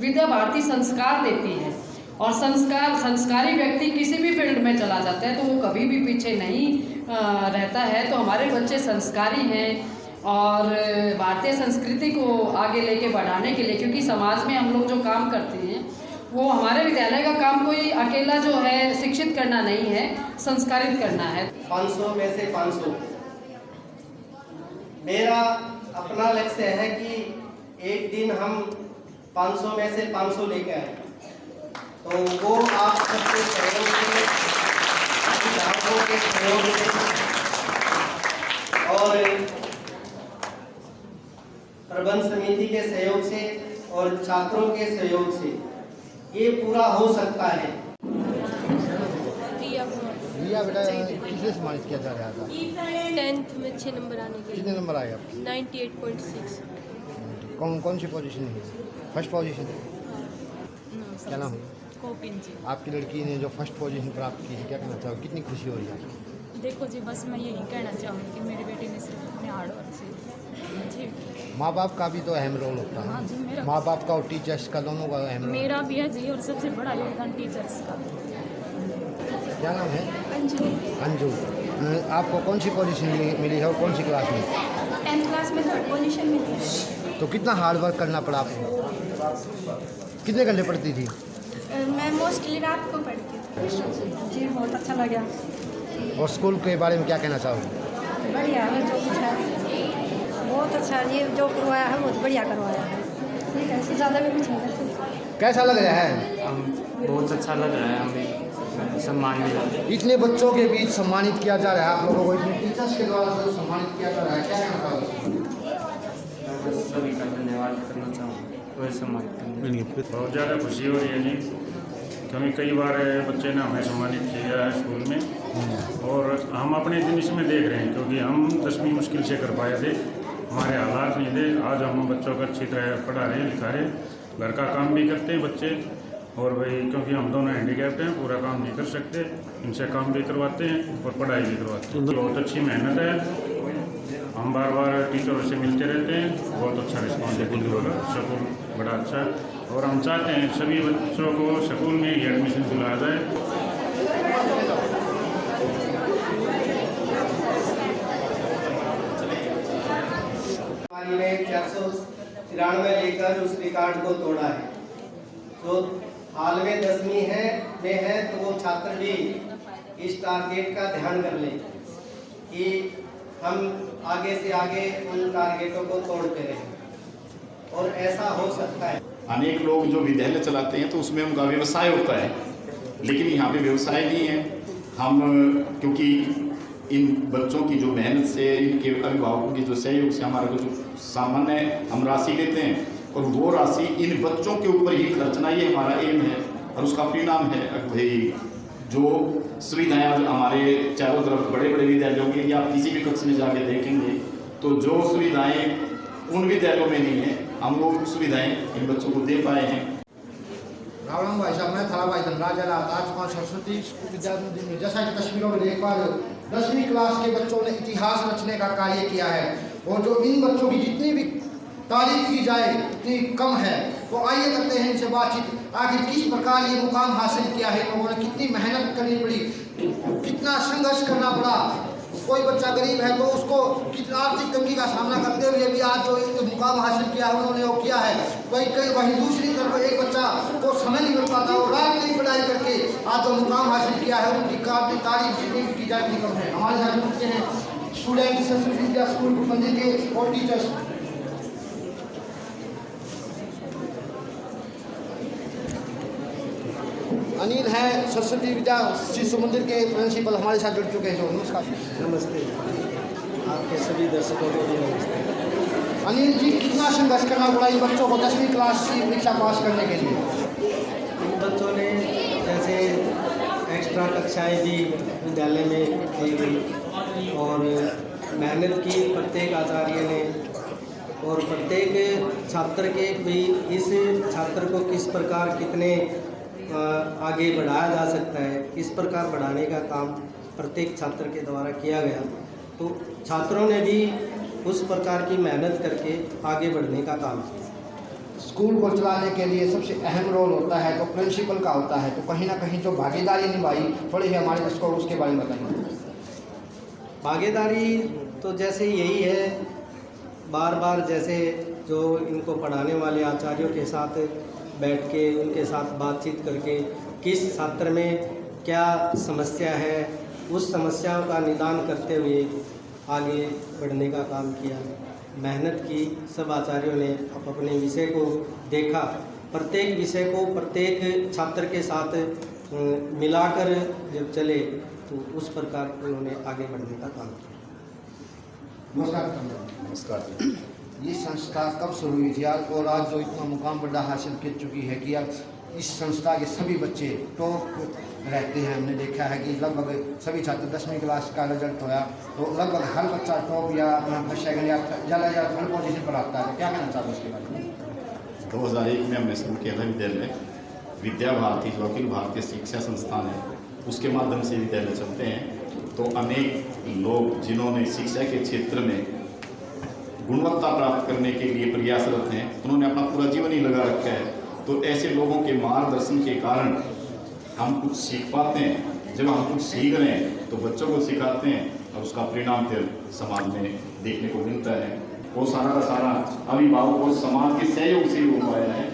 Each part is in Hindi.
विद्या भारती संस्कार देती है और संस्कारी व्यक्ति किसी भी फील्ड में चला जाता है तो वो कभी भी पीछे नहीं रहता है। तो हमारे बच्चे संस्कारी हैं और भारतीय संस्कृति को आगे लेके बढ़ाने के लिए, क्योंकि समाज में हम लोग जो काम करते हैं वो हमारे विद्यालय का काम कोई अकेला जो है शिक्षित करना नहीं है, संस्कारित करना है। 500 में से 500 मेरा अपना लक्ष्य है कि एक दिन हम 500 में से 500 लेके आए, तो वो आप सबके सहयोग से, अभिभावकों के सहयोग से और प्रबंध समिति के सहयोग से और छात्रों के सहयोग से ये पूरा हो सकता है। रिया बेटा किसने सम्मानित किया जा रहा था? 10th में 6 नंबर आने के। कितने नंबर आए आपके? 98.6। कौन सी पोजीशन है? First position. क्या नाम है? कोपिन जी। आपकी लड़की ने जो फर्स्ट पोजीशन प्राप्त की है, क्या कहना चाहोगे? कितनी खुशी हो रही है आपको? देखो जी, बस मैं यही कहना चाहूँगी कि मेरे बेटे ने सिर्फ अपने हार्ड वर्क से जी। माँ बाप का भी तो अहम रोल होता हाँ है। जी, मेरा माँ बाप का और टीचर्स का, दोनों का अहम रोल। मेरा भी है जी, और सबसे बड़ा योगदान टीचर्स का। क्या नाम है? अंजू। अंजू। आपको कौन सी पोजीशन मिली है और कौन सी क्लास में? 10th क्लास में 3rd पोजीशन मिली है। तो कितना हार्ड वर्क करना पड़ा आपको? कितने घंटे पढ़ती थी? मैं मोस्टली रात को पढ़ती थी जी। बहुत अच्छा लगा। और स्कूल के बारे में क्या कहना चाहोगे? बढ़िया है जो कुछ है, बहुत अच्छा। ये जो करवाया है बहुत बढ़िया करवाया है, ठीक है, इससे ज़्यादा भी कुछ नहीं। कैसा लग रहा है? बहुत अच्छा लग रहा है, हमें सम्मान मिला। इतने बच्चों के बीच सम्मानित किया जा रहा है आप लोगों को, इतने टीचर्स के द्वारा जो सम्मानित किया जा रहा है, क्या कहना चाहोगे? मैं सभी का धन्यवाद करना चाहूँगा। वही सम्मानित करने बहुत ज़्यादा खुशी हो रही है जी, क्योंकि कई बार बच्चे ने हमें सम्मानित किया है स्कूल में और हम अपने दिन इसमें देख रहे हैं, क्योंकि हम 10वीं मुश्किल से कर पाए थे, हमारे हालात नहीं थे। आज हम बच्चों को अच्छी तरह पढ़ा रहे हैं, लिखा रहे हैं, घर का काम भी करते हैं बच्चे। और भाई क्योंकि हम दोनों हैंडीकैप्ड हैं, पूरा काम नहीं कर सकते, इनसे काम भी करवाते हैं और पढ़ाई भी करवाते हैं। बहुत अच्छी मेहनत है, हम बार बार टीचरों से मिलते रहते हैं, बहुत अच्छा रिस्पॉन्स है स्कूल बड़ा अच्छा है। और हम चाहते हैं सभी बच्चों को स्कूल में ही एडमिशन दिलाया जाए। हमारी ने 493 लेकर उस रिकॉर्ड को तोड़ा है। तो हाल में 10वीं में है तो वो छात्र भी इस टारगेट का ध्यान कर लें कि हम आगे से आगे उन टारगेटों को तोड़ते रहें, और ऐसा हो सकता है। अनेक लोग जो विद्यालय चलाते हैं तो उसमें उनका व्यवसाय होता है, लेकिन यहाँ पे व्यवसाय नहीं है। हम क्योंकि इन बच्चों की जो मेहनत से, इनके अभिभावकों की जो सहयोग से हमारा कुछ सामान्य हम राशि लेते हैं और वो राशि इन बच्चों के ऊपर ही खर्चना, ये हमारा एम है। और उसका परिणाम है भाई जो सुविधाएं आज हमारे चारों तरफ बड़े बड़े विद्यालयों में, या आप किसी भी कक्ष में जाके देखेंगे तो जो सुविधाएं उन विद्यालयों में नहीं है, हम वो सुविधाएं इन बच्चों को दे पाए हैं। राम राम भाई साहब, मैं थाला भाई धनराज आज 5 सरस्वती विद्यालय में, जैसा कि तस्वीरों में देख पा रहे हो, 10वीं क्लास के बच्चों ने इतिहास रचने का कार्य किया है। और जो इन बच्चों की जितनी भी तारीफ की जाए उतनी कम है। तो आइए करते हैं इनसे बातचीत, आखिर किस प्रकार ये मुकाम हासिल किया है, लोगों ने कितनी मेहनत करनी पड़ी, कितना संघर्ष करना पड़ा। कोई बच्चा गरीब है तो उसको कितना आर्थिक तंगी का सामना करते हुए भी आज जो मुकाम हासिल किया है उन्होंने वो किया है। वहीं दूसरी तरफ एक बच्चा को समय नहीं मिल पाता, वो रात दिन पढ़ाई करके आज जो मुकाम हासिल किया है उनकी काफी तारीफ जितनी की जाए उतनी कम है। हमारे साथ जुड़ते हैं स्टूडेंट सरस्वती विद्या स्कूल कुपंदी के और टीचर्स। अनिल है सरस्वती विद्या शिशु मंदिर के प्रिंसिपल, हमारे साथ जुड़ चुके हैं। जो नमस्कार। नमस्ते, आपके सभी दर्शकों को भी नमस्ते। अनिल जी, कितना संघर्ष करना पड़ा इन बच्चों को 10वीं क्लास की परीक्षा पास करने के लिए? इन बच्चों ने जैसे एक्स्ट्रा कक्षाएं भी विद्यालय में दी गई और मेहनत की प्रत्येक आचार्य ने, और प्रत्येक छात्र के भी इस छात्र को किस प्रकार कितने आगे बढ़ाया जा सकता है, इस प्रकार बढ़ाने का काम प्रत्येक छात्र के द्वारा किया गया। तो छात्रों ने भी उस प्रकार की मेहनत करके आगे बढ़ने का काम किया। स्कूल को चलाने के लिए सबसे अहम रोल होता है तो प्रिंसिपल का होता है, तो कहीं ना कहीं जो भागीदारी निभाई थोड़ी ही हमारे दर्शकों को उसके बारे में बताइए। भागीदारी तो जैसे यही है, बार बार जैसे जो इनको पढ़ाने वाले आचार्यों के साथ बैठ के उनके साथ बातचीत करके किस छात्र में क्या समस्या है उस समस्याओं का निदान करते हुए आगे बढ़ने का काम किया। मेहनत की सब आचार्यों ने अपने विषय को देखा, प्रत्येक विषय को प्रत्येक छात्र के साथ मिलाकर जब चले तो उस प्रकार उन्होंने आगे बढ़ने का काम किया। नमस्कार। ये संस्था कब शुरू हुई थी यार, और आज जो इतना मुकाम बड़ा हासिल कर चुकी है कि यार इस संस्था के सभी बच्चे टॉप रहते हैं। हमने देखा है कि लगभग सभी छात्र 10वीं क्लास का रिजल्ट होया तो लगभग हर बच्चा टॉप या फर्स्ट सेकंड या ज़्यादा थर्ड पोजीशन पर आता है। क्या कहना चाहते हैं उसके बारे में? 2001 में हमने शुरू किया था विद्यालय। विद्या भारती जो अखिल भारतीय शिक्षा संस्थान है उसके माध्यम से विद्यालय चलते हैं। तो अनेक लोग जिन्होंने शिक्षा के क्षेत्र में गुणवत्ता प्राप्त करने के लिए प्रयासरत हैं, उन्होंने अपना पूरा जीवन ही लगा रखा है। तो ऐसे लोगों के मार्गदर्शन के कारण हम कुछ सीख पाते हैं। जब हम कुछ सीख रहे हैं तो बच्चों को सिखाते हैं और उसका परिणाम फिर समाज में देखने को मिलता है। वो सारा का सारा अभिभावक और समाज के सहयोग से हो पाया है,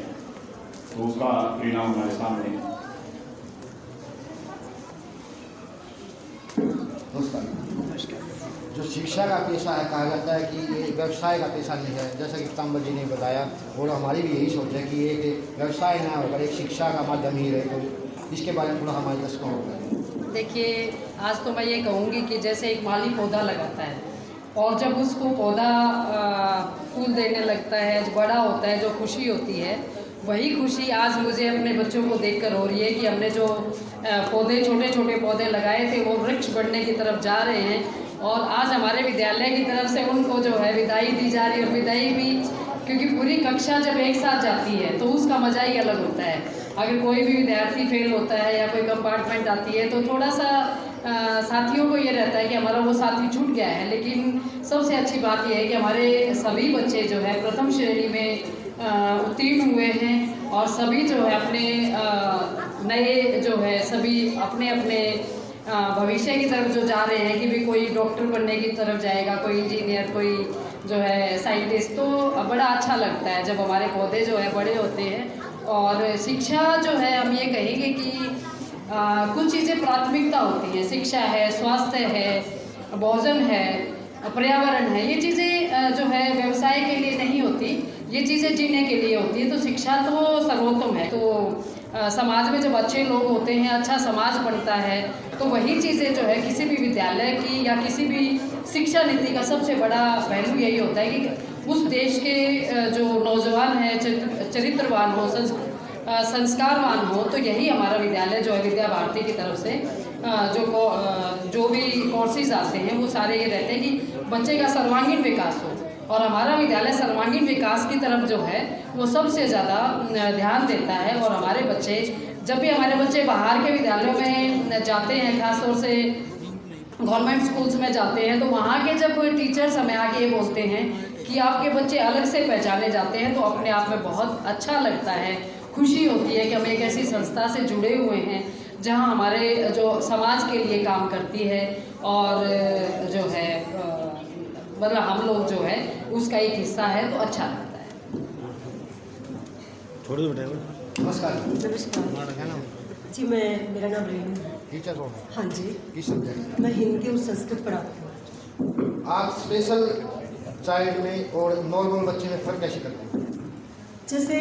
तो उसका परिणाम हमारे सामने है। जो शिक्षा का पेशा है, कहा जाता है कि ये व्यवसाय का पेशा नहीं है, जैसा कि पीताम्बर जी ने बताया, और हमारी भी यही सोच है कि एक व्यवसाय ना होकर एक शिक्षा का माध्यम ही रहे। तो इसके बारे में थोड़ा हमारे दर्शकों को देखिए, आज तो मैं ये कहूँगी कि जैसे एक माली पौधा लगाता है और जब उसको पौधा फूल देने लगता है, जो बड़ा होता है, जो खुशी होती है, वही खुशी आज मुझे अपने बच्चों को देखकर हो रही है कि हमने जो पौधे छोटे छोटे पौधे लगाए थे वो वृक्ष बढ़ने की तरफ जा रहे हैं। और आज हमारे विद्यालय की तरफ से उनको जो है विदाई दी जा रही है। और विदाई भी क्योंकि पूरी कक्षा जब एक साथ जाती है तो उसका मज़ा ही अलग होता है। अगर कोई भी विद्यार्थी फेल होता है या कोई कंपार्टमेंट आती है तो थोड़ा सा साथियों को ये रहता है कि हमारा वो साथी छूट गया है। लेकिन सबसे अच्छी बात यह है कि हमारे सभी बच्चे जो है प्रथम श्रेणी में उत्तीर्ण हुए हैं और सभी जो है अपने नए जो है सभी अपने अपने भविष्य की तरफ जो जा रहे हैं कि भी कोई डॉक्टर बनने की तरफ जाएगा, कोई इंजीनियर, कोई जो है साइंटिस्ट। तो बड़ा अच्छा लगता है जब हमारे पौधे जो है बड़े होते हैं। और शिक्षा जो है हम ये कहेंगे कि कुछ चीज़ें प्राथमिकता होती हैं। शिक्षा है, स्वास्थ्य है, भोजन है, पर्यावरण है। ये चीज़ें जो है व्यवसाय के लिए नहीं होती, ये चीज़ें जीने के लिए होती है। तो शिक्षा तो सर्वोत्तम है। तो समाज में जब अच्छे लोग होते हैं, अच्छा समाज बनता है, तो वही चीज़ें जो है किसी भी विद्यालय की या किसी भी शिक्षा नीति का सबसे बड़ा पहलू यही होता है कि उस देश के जो नौजवान हैं चरित्रवान हो, संस्कारवान हो। तो यही हमारा विद्यालय जो है विद्या भारती की तरफ से जो भी कोर्सेज आते हैं वो सारे ये रहते हैं कि बच्चे का सर्वांगीण विकास हो। और हमारा विद्यालय सर्वांगीण विकास की तरफ जो है वो सबसे ज़्यादा ध्यान देता है। और हमारे बच्चे जब भी हमारे बच्चे बाहर के विद्यालयों में जाते हैं, खासतौर से गवर्नमेंट स्कूल्स में जाते हैं, तो वहाँ के जब टीचर्स हमें आके ये बोलते हैं कि आपके बच्चे अलग से पहचाने जाते हैं, तो अपने आप में बहुत अच्छा लगता है, खुशी होती है कि हम एक ऐसी संस्था से जुड़े हुए हैं जहाँ हमारे जो समाज के लिए काम करती है और जो है मतलब हम लोग जो है उसका एक हिस्सा है, तो अच्छा लगता है। नमस्कार जी, मेरा नाम रेणु है। टीचर हो? हाँ जी, किस सब्जेक्ट? मैं हिंदी और संस्कृत पढ़ाती हूँ। आप स्पेशल चाइल्ड में और नॉर्मल बच्चे में फ़र्क कैसे करते हैं? जैसे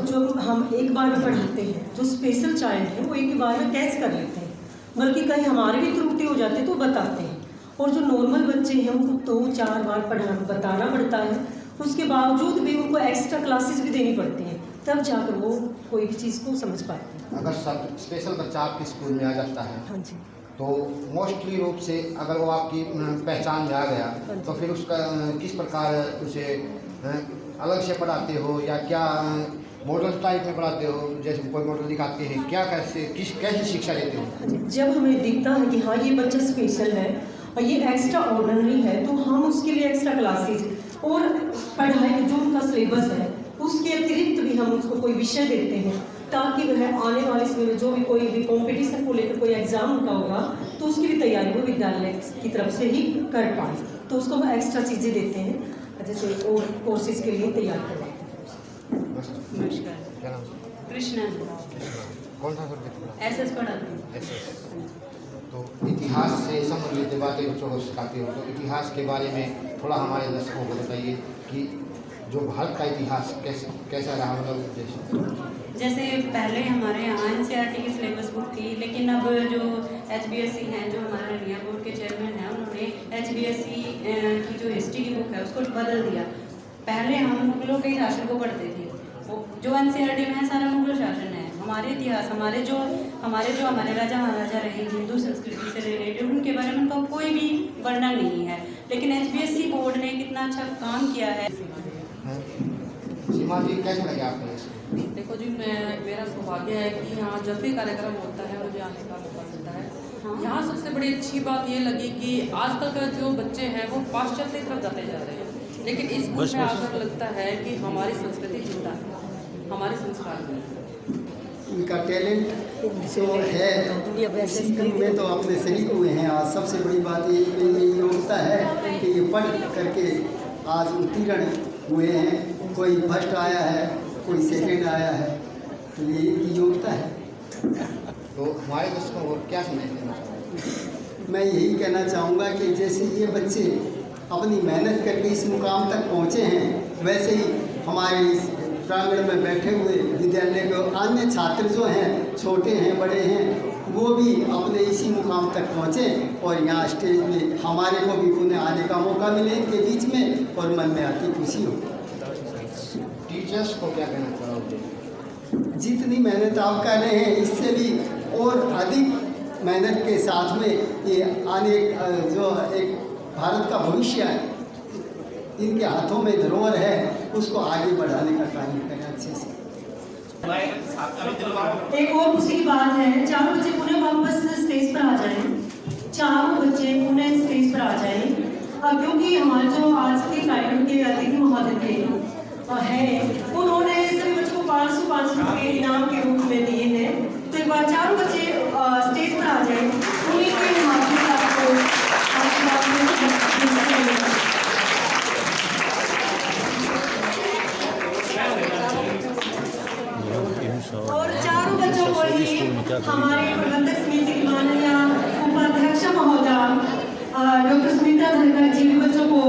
जो हम एक बार में पढ़ाते हैं, जो स्पेशल चाइल्ड है वो एक बार में कैच कर लेते हैं, बल्कि कहीं हमारे भी त्रुटि हो जाती है तो बताते हैं। और जो नॉर्मल बच्चे हैं उनको 2-4 बार बताना पड़ता है, उसके बावजूद भी उनको एक्स्ट्रा क्लासेस भी देनी पड़ती हैं, तब जाकर वो कोई भी चीज़ को समझ पाते हैं। अगर स्पेशल बच्चा आपके स्कूल में आ जाता है, हाँ जी, तो मोस्टली रूप से अगर वो आपकी पहचान में आ गया तो फिर उसका किस प्रकार उसे अलग से पढ़ाते हो या क्या मॉडल टाइप में पढ़ाते हो, जैसे कोई मॉडल दिखाते हैं, क्या कैसी शिक्षा देते हो? जब हमें दिखता है कि हाँ ये बच्चा स्पेशल है और ये एक्स्ट्रा ऑर्डिनरी है, तो हम उसके लिए एक्स्ट्रा क्लासेज और पढ़ाई जो उनका सिलेबस है उसके अतिरिक्त भी हम उसको कोई विषय देते हैं ताकि वह आने वाले समय में जो भी कोई भी कॉम्पिटिशन को लेकर कोई एग्ज़ाम उनका होगा तो उसकी भी तैयारी वो विद्यालय की तरफ से ही कर पाए। तो उसको हम एक्स्ट्रा चीज़ें देते हैं, जैसे और कोर्सेज के लिए तैयार करवाते हैं। नमस्कार, क्या नाम? कृष्णा कौन सा सब्जेक्ट पढ़ा? SS पढ़ाती हूँ। तो इतिहास से संबंधित बातें बच्चों को सिखाते हो, तो इतिहास के बारे में थोड़ा हमारे दर्शकों को बताइए कि जो भारत का इतिहास कैसा रहा, मतलब जैसे पहले हमारे यहाँ NCERT की सिलेबस बुक थी, लेकिन अब जो HBSC हैं, जो हमारे रिया बोर्ड के चेयरमैन हैं, उन्होंने HBSC की जो हिस्ट्री की बुक है उसको बदल दिया। पहले हम मुगलों के शासन को पढ़ते थे, जो NCERT में है सारा मुगल शासन है। हमारे इतिहास, हमारे राजा महाराजा रहे हिंदू संस्कृति से रिलेटेड, उनके बारे में उनका कोई भी वर्णन नहीं है, लेकिन HBSC बोर्ड ने कितना अच्छा काम किया है। सीमा जी, कैसा लगे आपको? देखो जी, मेरा सौभाग्य है कि यहाँ जब भी कार्यक्रम होता है मुझे आने का मौका मिलता है। यहाँ सबसे बड़ी अच्छी बात ये लगी कि आजकल का जो बच्चे हैं वो पाश्चात्य तरफ जाते जा रहे हैं, लेकिन इस बुक में आकर लगता है कि हमारी संस्कृति जिंदा है, हमारे संस्कार में। उनका टैलेंट जो है उसी में तो अपने शरीक हुए हैं। आज सबसे बड़ी बात ये होता है कि ये पढ़ करके आज उत्तीर्ण हुए हैं, कोई फर्स्ट आया है, कोई सेकंड आया है, तो ये इनकी योग्यता है। तो हमारे दर्शकों को क्या संदेश देना चाहूँगा? मैं यही कहना चाहूँगा कि जैसे ये बच्चे अपनी मेहनत करके इस मुकाम तक पहुँचे हैं, वैसे ही हमारे इस प्रांगण में बैठे हुए विद्यालय के अन्य छात्र जो हैं, छोटे हैं बड़े हैं, वो भी अपने इसी मुकाम तक पहुँचे और यहाँ स्टेज पे हमारे को भी उन्हें आने का मौका मिले इनके बीच में, और मन में आती खुशी हो। टीचर्स को क्या कहना चाहोगे? जितनी मेहनत आप कर रहे हैं इससे भी और अधिक मेहनत के साथ में ये आने जो एक भारत का भविष्य है, इनके हाथों में धरोहर है, उसको आगे बढ़ाने का कार्य करें अच्छे से। एक और खुशी की बात है, चारों बच्चे पुनः वापस स्टेज पर आ जाएं, चारों बच्चे पुनः स्टेज पर आ जाएं, क्योंकि हमारे जो आज के कार्यक्रम के अतिथि महोदय है, उन्होंने सभी बच्चों को 500 रुपये इनाम के रूप में दिए हैं। तो एक बार चारों बच्चे स्टेज पर आ जाएं, उन्हीं के माध्यम से आपको और चारों बच्चों को ही हमारे प्रबंधक समिति की माननीय उपाध्यक्ष महोदय डॉक्टर सुनीता धनखड़ जी बच्चों को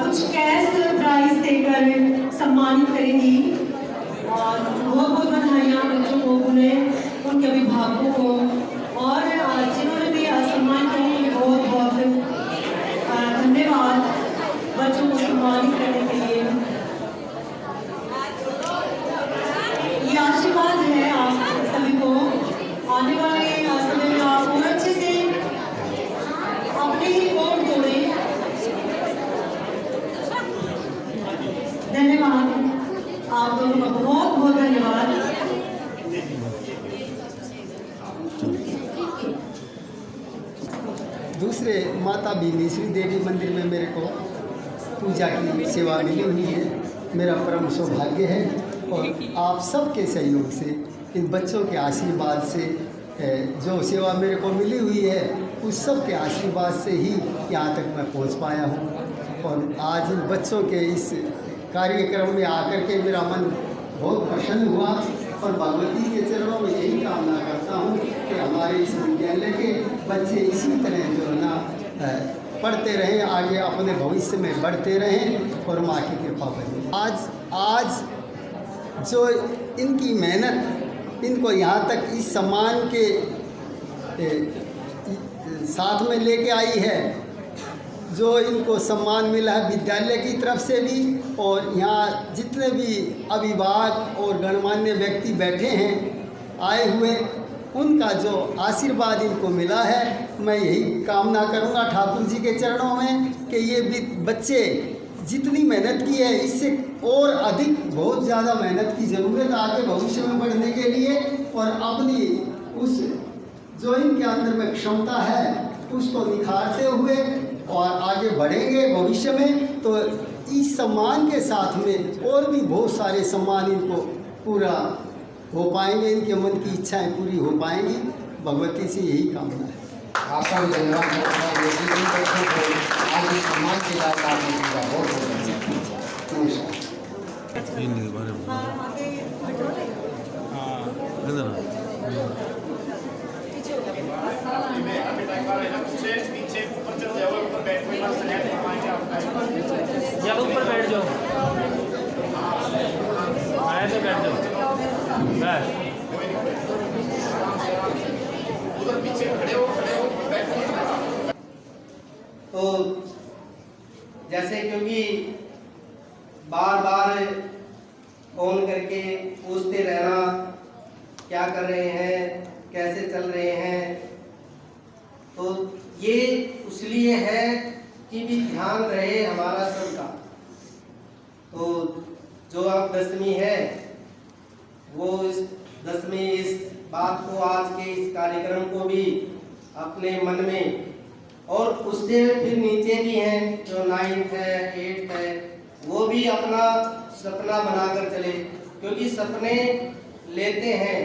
कुछ कैश प्राइज देकर सम्मानित करेंगी। और बहुत बहुत बधाइयाँ बच्चों को, उन्हें उनके अभिभावकों को, और जिन्होंने भी सम्मान किया बहुत बहुत धन्यवाद बच्चों को सम्मानित करने के लिए। ये आशीर्वाद है आप सभी को, आने वाले समय में आप और अच्छे से अपने ही रिकॉर्ड तोड़ें। धन्यवाद, आप दोनों का बहुत बहुत धन्यवाद। दूसरे माता बीनेश्वरी देवी मंदिर में मेरे को पूजा की सेवा मिली हुई है, मेरा परम सौभाग्य है। और आप सबके सहयोग से, इन बच्चों के आशीर्वाद से जो सेवा मेरे को मिली हुई है, उस सब के आशीर्वाद से ही यहाँ तक मैं पहुँच पाया हूँ। और आज इन बच्चों के इस कार्यक्रम में आकर के मेरा मन बहुत प्रसन्न हुआ, और भगवती के चरणों में यही कामना करता हूँ कि हमारे इस विद्यालय के बच्चे इसी तरह जो है ना पढ़ते रहें, आगे अपने भविष्य में बढ़ते रहें और माँ की कृपा बने। आज जो इनकी मेहनत इनको यहाँ तक इस सम्मान के साथ में लेके आई है, जो इनको सम्मान मिला है विद्यालय की तरफ से भी, और यहाँ जितने भी अभिभावक और गणमान्य व्यक्ति बैठे हैं आए हुए, उनका जो आशीर्वाद इनको मिला है, मैं यही कामना करूँगा ठाकुर जी के चरणों में कि ये बच्चे जितनी मेहनत की है इससे और अधिक बहुत ज़्यादा मेहनत की ज़रूरत है आगे भविष्य में बढ़ने के लिए, और अपनी उस जो इनके अंदर में क्षमता है उसको निखारते हुए और आगे बढ़ेंगे भविष्य में। तो इस सम्मान के साथ में और भी बहुत सारे सम्मान इनको पूरा हो पाएंगे, इनके मन की इच्छाएं पूरी हो पाएंगी। भगवती से यही कामना है। आपका भी धन्यवाद है। ये इन बच्चों को आज इस सम्मान के लायक आपने किया, बहुत बहुत धन्यवाद। नमस्कार। जब ऊपर बैठ जाओ, ऐसे बैठ जाओ, बस। तो जैसे क्योंकि बार बार फ़ोन करके पूछते रहना क्या कर रहे हैं, कैसे चल रहे हैं, तो ये इसलिए है कि भी ध्यान रहे हमारा सबका। तो जो अब 10वीं है वो इस 10वीं इस बात को, आज के इस कार्यक्रम को भी अपने मन में, और उससे फिर नीचे भी हैं जो 9th है 8th है, वो भी अपना सपना बनाकर चले, क्योंकि सपने लेते हैं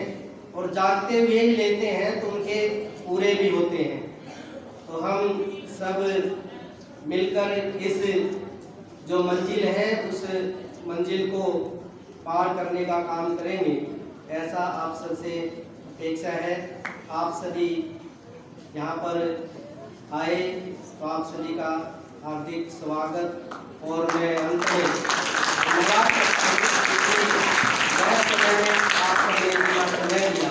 और जागते हुए ही लेते हैं तो उनके पूरे भी होते हैं। तो हम सब मिलकर इस जो मंजिल है उस मंजिल को पार करने का काम करेंगे, ऐसा आप सबसे अपेक्षा है। आप सभी यहाँ पर आए तो आप सभी का हार्दिक स्वागत। और मैं अंत में धन्यवाद करता हूँ, आप सबने इतना समय दिया।